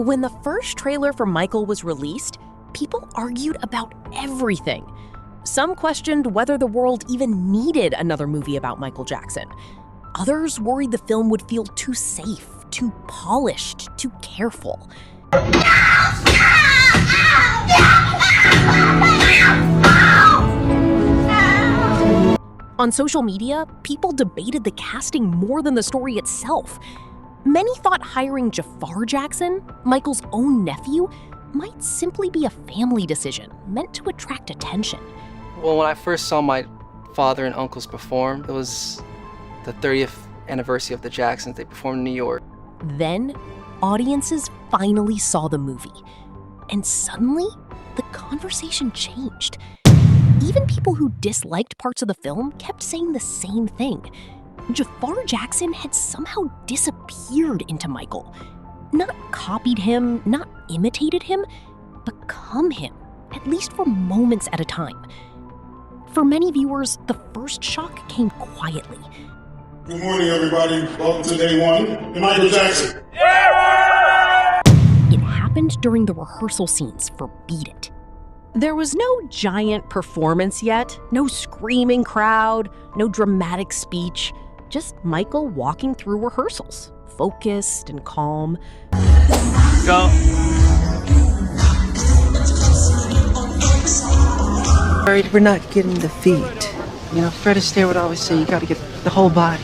When the first trailer for Michael was released, people argued about everything. Some questioned whether the world even needed another movie about Michael Jackson. Others worried the film would feel too safe, too polished, too careful. On social media, people debated the casting more than the story itself. Many thought hiring Jaafar Jackson, Michael's own nephew, might simply be a family decision meant to attract attention. Well, when I first saw my father and uncles perform, it was the 30th anniversary of the Jacksons. They performed in New York. Then, audiences finally saw the movie. And suddenly, the conversation changed. Even people who disliked parts of the film kept saying the same thing. Jaafar Jackson had somehow disappeared into Michael. Not copied him, not imitated him, become him, at least for moments at a time. For many viewers, the first shock came quietly. Good morning, everybody. Welcome to day one to Michael Jackson. It happened during the rehearsal scenes for Beat It. There was no giant performance yet, no screaming crowd, no dramatic speech, just Michael walking through rehearsals, focused and calm. Go. Worried we're not getting the feet. You know, Fred Astaire would always say you got to get the whole body.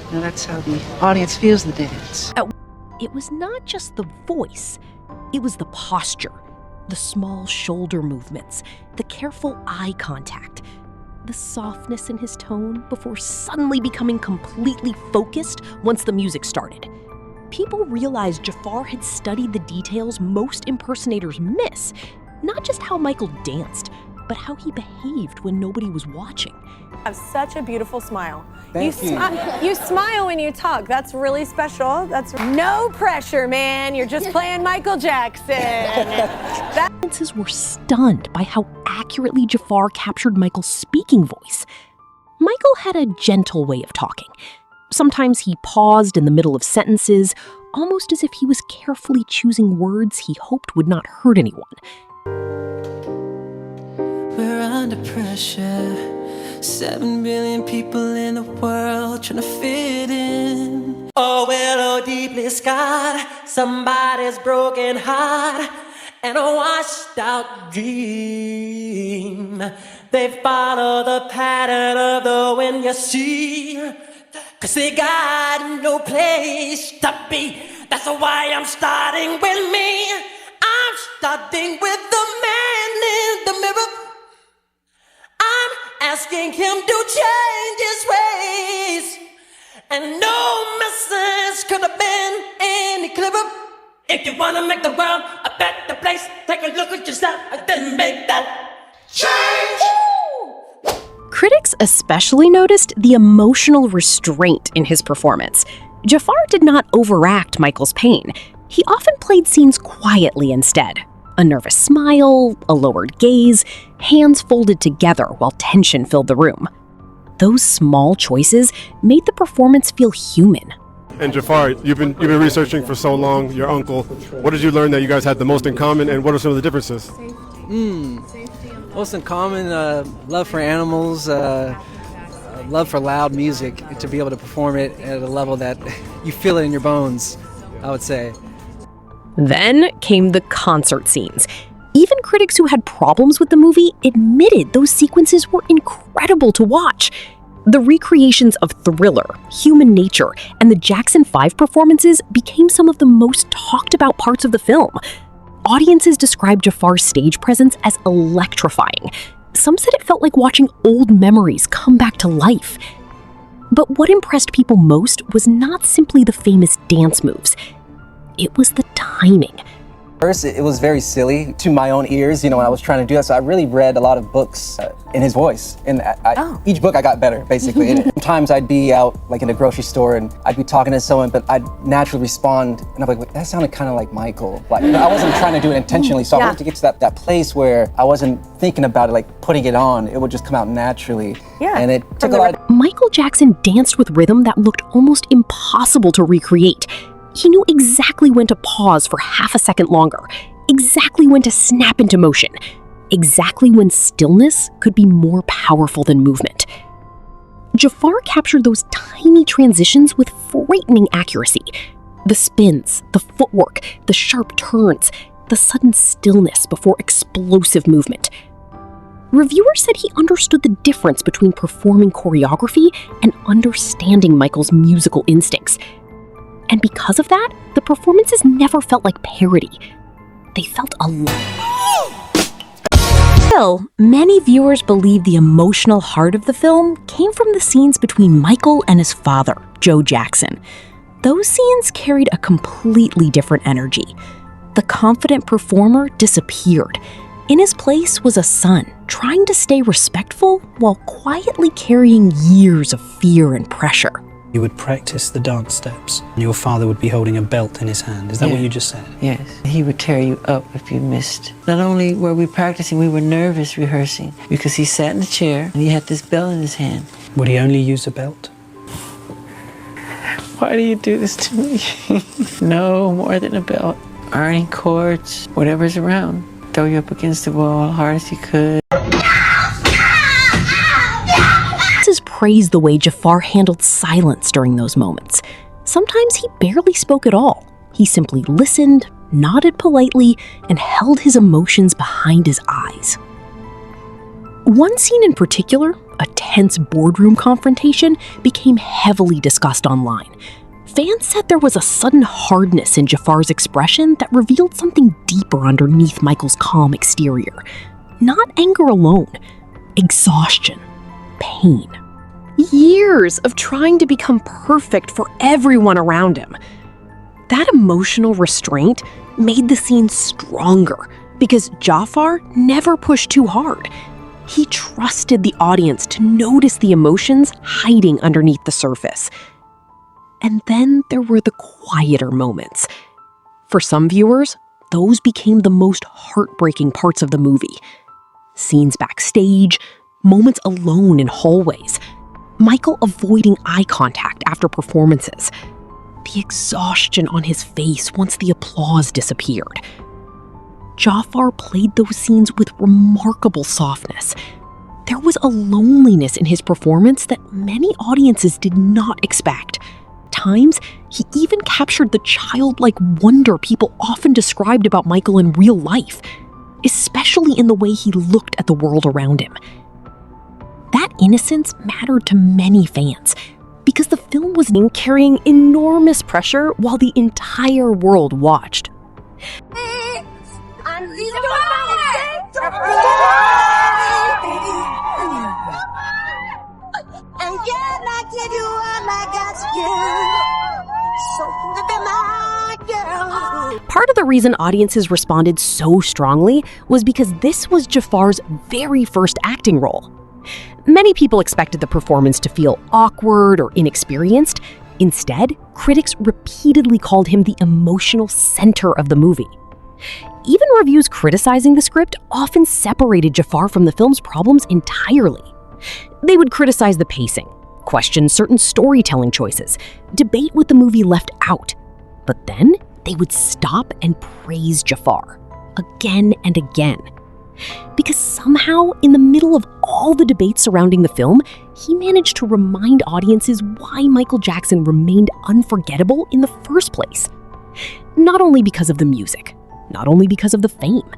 You know, that's how the audience feels the dance. It was not just the voice, it was the posture, the small shoulder movements, the careful eye contact, the softness in his tone before suddenly becoming completely focused once the music started. People realized Jaafar had studied the details most impersonators miss, not just how Michael danced, but how he behaved when nobody was watching. You have such a beautiful smile. Thank you. You smile when you talk. That's really special. That's no pressure, man. You're just playing Michael Jackson. Audiences were stunned by how accurately Jaafar captured Michael's speaking voice. Michael had a gentle way of talking. Sometimes he paused in the middle of sentences, almost as if he was carefully choosing words he hoped would not hurt anyone. We're under pressure. 7 billion people in the world trying to fit in. Oh, well, oh, deeply scarred, somebody's broken heart and a washed out dream. They follow the pattern of the wind, you see, 'cause they got no place to be. That's why I'm starting with me. I'm starting with the man in the mirror. I'm asking him to change his ways. And no message could have been any clearer. If you want to make the world a better place, take a look at yourself and then make that change. Critics especially noticed the emotional restraint in his performance. Jaafar did not overact Michael's pain. He often played scenes quietly instead. A nervous smile, a lowered gaze, hands folded together while tension filled the room. Those small choices made the performance feel human. And Jaafar, you've been researching for so long, your uncle. What did you learn that you guys had the most in common, and what are some of the differences? Most in common, love for animals, love for loud music, to be able to perform it at a level that you feel it in your bones, I would say. Then came the concert scenes. Even critics who had problems with the movie admitted those sequences were incredible to watch. The recreations of Thriller, Human Nature, and the Jackson 5 performances became some of the most talked about parts of the film. Audiences described Jaafar's stage presence as electrifying. Some said it felt like watching old memories come back to life. But what impressed people most was not simply the famous dance moves. It was the timing. First, it was very silly to my own ears, when I was trying to do that. So I really read a lot of books in his voice. And each book I got better, basically. And sometimes I'd be out like in a grocery store and I'd be talking to someone, but I'd naturally respond. And I'm like, wait, that sounded kind of like Michael. Like, I wasn't trying to do it intentionally. So I wanted to get to that place where I wasn't thinking about it, like putting it on. It would just come out naturally. Yeah. And it took a lot of... Michael Jackson danced with rhythm that looked almost impossible to recreate. He knew exactly when to pause for half a second longer, exactly when to snap into motion, exactly when stillness could be more powerful than movement. Jaafar captured those tiny transitions with frightening accuracy. The spins, the footwork, the sharp turns, the sudden stillness before explosive movement. Reviewers said he understood the difference between performing choreography and understanding Michael's musical instincts. And because of that, the performances never felt like parody. They felt alive. Still, many viewers believe the emotional heart of the film came from the scenes between Michael and his father, Joe Jackson. Those scenes carried a completely different energy. The confident performer disappeared. In his place was a son, trying to stay respectful while quietly carrying years of fear and pressure. You would practice the dance steps, and your father would be holding a belt in his hand. Is that what you just said? Yes. He would tear you up if you missed. Not only were we practicing, we were nervous rehearsing because he sat in a chair and he had this belt in his hand. Would he only use a belt? Why do you do this to me? No, more than a belt. Ironing cords, whatever's around. Throw you up against the wall hard as you could. Praised the way Jaafar handled silence during those moments. Sometimes he barely spoke at all. He simply listened, nodded politely, and held his emotions behind his eyes. One scene in particular, a tense boardroom confrontation, became heavily discussed online. Fans said there was a sudden hardness in Jaafar's expression that revealed something deeper underneath Michael's calm exterior. Not anger alone, exhaustion, pain. Years of trying to become perfect for everyone around him. That emotional restraint made the scene stronger because Jaafar never pushed too hard. He trusted the audience to notice the emotions hiding underneath the surface. And then there were the quieter moments. For some viewers, those became the most heartbreaking parts of the movie. Scenes backstage, moments alone in hallways, Michael avoiding eye contact after performances, the exhaustion on his face once the applause disappeared. Jaafar played those scenes with remarkable softness. There was a loneliness in his performance that many audiences did not expect. At times, he even captured the childlike wonder people often described about Michael in real life, especially in the way he looked at the world around him. That innocence mattered to many fans because the film was carrying enormous pressure while the entire world watched. Part of the reason audiences responded so strongly was because this was Jaafar's very first acting role. Many people expected the performance to feel awkward or inexperienced. Instead, critics repeatedly called him the emotional center of the movie. Even reviews criticizing the script often separated Jaafar from the film's problems entirely. They would criticize the pacing, question certain storytelling choices, debate what the movie left out. But then they would stop and praise Jaafar again and again. Because somehow, in the middle of all the debates surrounding the film, he managed to remind audiences why Michael Jackson remained unforgettable in the first place. Not only because of the music, not only because of the fame,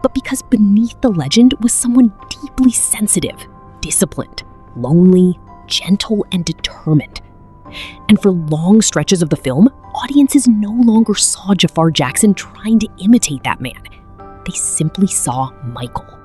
but because beneath the legend was someone deeply sensitive, disciplined, lonely, gentle, and determined. And for long stretches of the film, audiences no longer saw Jaafar Jackson trying to imitate that man. They simply saw Michael.